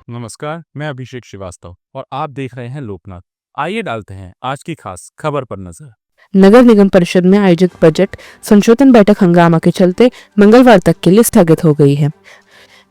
नमस्कार, मैं अभिषेक श्रीवास्तव और आप देख रहे हैं लोकनाथ। आइए डालते हैं आज की खास खबर पर नजर। नगर निगम परिषद में आयोजित बजट संशोधन बैठक हंगामा के चलते मंगलवार तक के लिए स्थगित हो गई है।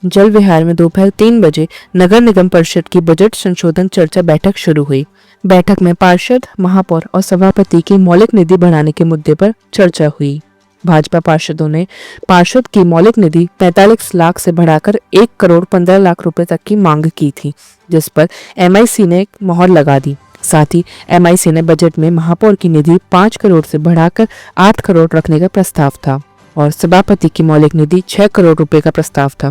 जल विहार में दोपहर 3 बजे नगर निगम परिषद की बजट संशोधन चर्चा बैठक शुरू हुई। बैठक में पार्षद, महापौर और सभापति की मौलिक निधि बढ़ाने के मुद्दे पर चर्चा हुई। भाजपा पार्षदों ने पार्षद की मौलिक निधि 45 लाख से बढ़ाकर 1 करोड़ 15 लाख रुपए तक की मांग की थी, जिस पर एमआईसी ने मोहर लगा दी। साथ ही एमआईसी ने बजट में महापौर की निधि 5 करोड़ से बढ़ाकर 8 करोड़ रखने का प्रस्ताव था और सभापति की मौलिक निधि 6 करोड़ रुपए का प्रस्ताव था।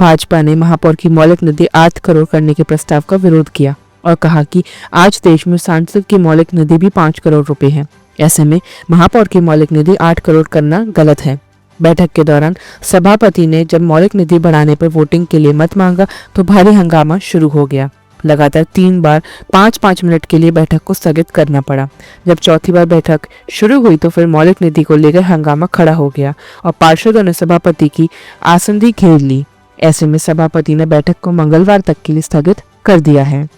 भाजपा ने महापौर की मौलिक निधि 8 करोड़ करने के प्रस्ताव का विरोध किया और कहा कि आज देश में सांसद की मौलिक निधि भी 5 करोड़ रुपए है। ऐसे में महापौर की मौलिक निधि 8 करोड़ करना गलत है। बैठक के दौरान सभापति ने जब मौलिक निधि बढ़ाने पर वोटिंग के लिए मत मांगा तो भारी हंगामा शुरू हो गया। लगातार 3 बार 5-5 मिनट के लिए बैठक को स्थगित करना पड़ा। जब चौथी बार बैठक शुरू हुई तो फिर मौलिक निधि को लेकर हंगामा खड़ा हो गया और पार्षदों ने सभापति की आसंदी घेर ली। ऐसे में सभापति ने बैठक को मंगलवार तक के लिए स्थगित कर दिया है।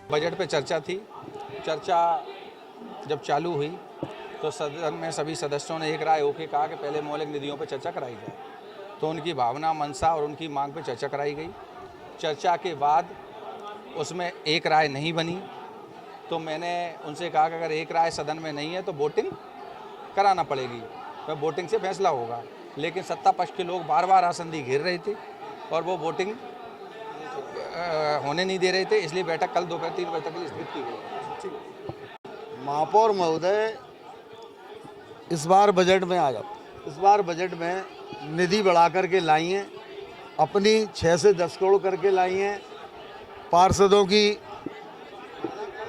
बजट पे चर्चा थी। चर्चा जब चालू हुई तो सदन में सभी सदस्यों ने एक राय होकर कहा कि पहले मौलिक निधियों पर चर्चा कराई जाए। तो उनकी भावना, मंशा और उनकी मांग पर चर्चा कराई गई। चर्चा के बाद उसमें एक राय नहीं बनी तो मैंने उनसे कहा कि अगर एक राय सदन में नहीं है तो वोटिंग कराना पड़ेगी, तो वोटिंग से फैसला होगा। लेकिन सत्ता पक्ष के लोग बार बार आसंदी घेर रहे थे और वो वोटिंग होने नहीं दे रहे थे, इसलिए बैठक कल दोपहर 3 बजे तक के लिए स्थगित की गई। महापौर महोदय इस बार बजट में आ जाओ। इस बार बजट में निधि बढ़ा करके लाई हैं, अपनी 6 से 10 करोड़ करके लाई हैं, पार्षदों की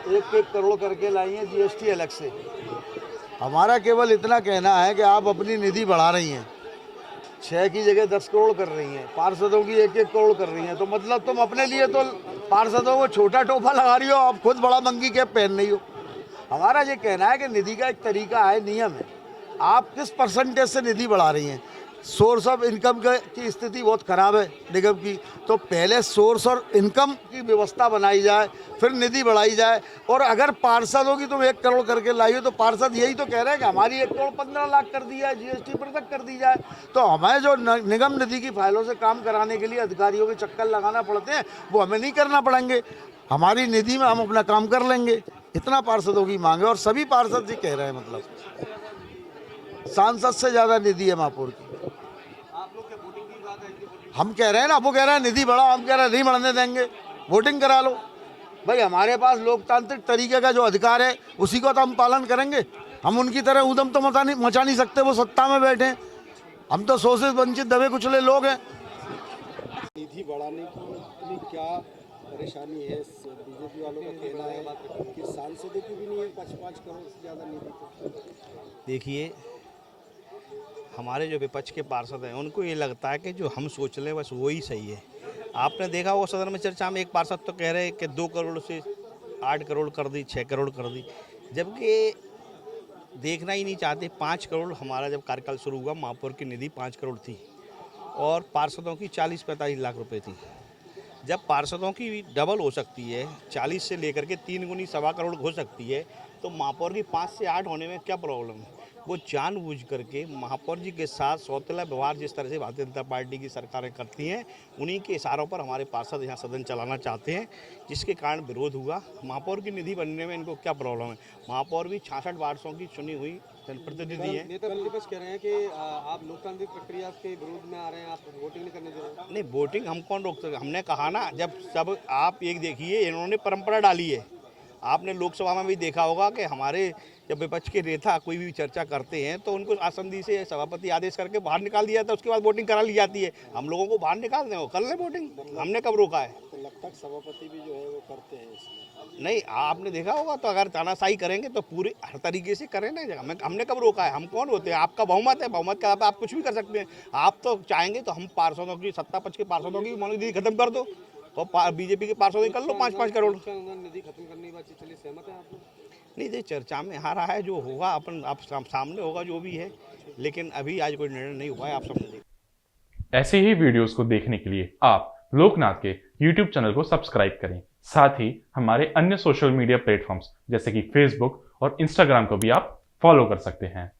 1-1 करोड़ करके लाई हैं, जीएसटी अलग से। हमारा केवल इतना कहना है कि आप अपनी निधि बढ़ा रही हैं, 6 की जगह 10 करोड़ कर रही हैं, पार्षदों की 1-1 करोड़ कर रही हैं, तो मतलब तुम अपने लिए तो पार्षदों को छोटा टोपा लगा रही हो, आप खुद बड़ा मंगी कैप पहन रही हो। हमारा ये कहना है कि निधि का एक तरीका है, नियम है। आप किस परसेंटेज से निधि बढ़ा रही हैं? सोर्स ऑफ इनकम की स्थिति बहुत ख़राब है निगम की, तो पहले सोर्स और इनकम की व्यवस्था बनाई जाए, फिर निधि बढ़ाई जाए। और अगर पार्षदों की तुम 1 करोड़ करके लाई हो तो पार्षद यही तो कह रहे हैं कि हमारी 1 करोड़ 15 लाख कर दी जाए, जीएसटी पृथक कर दी जाए। तो हमें जो निगम निधि की फाइलों से काम कराने के लिए अधिकारियों के चक्कर लगाना पड़ते हैं वो हमें नहीं करना पड़ेंगे। हमारी निधि में हम अपना काम कर लेंगे, इतना पार्षदों की मांग है। और सभी पार्षद जी कह रहे हैं, मतलब सांसद से ज़्यादा निधि है महापौर की। हम कह रहे हैं ना, वो कह रहे हैं निधि बढ़ाओ, हम कह रहे हैं नहीं बढ़ने देंगे, वोटिंग करा लो। भाई हमारे पास लोकतांत्रिक तरीके का जो अधिकार है उसी को तो हम पालन करेंगे। हम उनकी तरह उद्यम तो मचा नहीं सकते, वो सत्ता में बैठे हैं, हम तो शोषित वंचित दबे कुचले लोग हैं। निधि बढ़ाने की क्या परेशानी है? बीजेपी वालों का कहना है कि सांसदों की भी नहीं है 5-5 करोड़ से ज़्यादा निधि। देखिए, हमारे जो विपक्ष के पार्षद हैं उनको ये लगता है कि जो हम सोच लें बस वही सही है। आपने देखा वो सदन में चर्चा में एक पार्षद तो कह रहे हैं कि 2 करोड़ से 8 करोड़ कर दी, 6 करोड़ कर दी, जबकि देखना ही नहीं चाहते। 5 करोड़ हमारा जब कार्यकाल शुरू हुआ महापौर की निधि 5 करोड़ थी और पार्षदों की 40-45 लाख रुपए थी। जब पार्षदों की डबल हो सकती है, 40 से लेकर के 3 गुनी 1.25 करोड़ हो सकती है, तो महापौर की 5 से 8 होने में क्या प्रॉब्लम है? वो जानबूझ करके महापौर जी के साथ सौतेला व्यवहार जिस तरह से भारतीय जनता पार्टी की सरकारें करती हैं, उन्हीं के इशारों पर हमारे पार्षद यहाँ सदन चलाना चाहते हैं, जिसके कारण विरोध हुआ। महापौर की निधि बनने में इनको क्या प्रॉब्लम है? महापौर भी 66 वार्षों की चुनी हुई जनप्रतिनिधि है। नेता प्रतिपक्ष कह रहे हैं कि आप लोकतांत्रिक प्रक्रिया के विरोध में आ रहे हैं, आप वोटिंग नहीं करने दे रहे हैं। नहीं, वोटिंग हम कौन रोक सकते? हमने कहा ना, जब सब आप एक देखिए, इन्होंने परंपरा डाली है। आपने लोकसभा में भी देखा होगा कि हमारे जब विपक्ष के नेता कोई भी चर्चा करते हैं तो उनको आसंदी से सभापति आदेश करके बाहर निकाल दिया जाता है, उसके बाद वोटिंग करा ली जाती है। हम लोगों को बाहर निकाल दें, कर लें वोटिंग, हमने कब रोका है? तो लगता है सभापति भी जो है वो करते हैं इसमें। नहीं, आपने देखा होगा, तो अगर तानाशाही करेंगे तो पूरे हर तरीके से करें ना। हमने कब रोका है? हम कौन होते हैं? आपका बहुमत है, बहुमत के आप कुछ भी कर सकते हैं। आप तो चाहेंगे तो हम पार्षदों की, सत्ता पक्ष के पार्षदों की मौलिक निधि खत्म कर दो और बीजेपी के पार्षदों की कर लो 5-5 करोड़ निधि खत्म करने की बात चलिए, सहमत है आप? नहीं, ये चर्चा में आ रहा है, जो होगा अपन आप सामने होगा जो भी है, लेकिन अभी आज कोई निर्णय नहीं हुआ है, आप समझ लीजिए। ऐसे ही वीडियोस को देखने के लिए आप लोकनाथ के यूट्यूब चैनल को सब्सक्राइब करें। साथ ही हमारे अन्य सोशल मीडिया प्लेटफॉर्म्स जैसे कि फेसबुक और इंस्टाग्राम को भी आप फॉलो कर सकते हैं।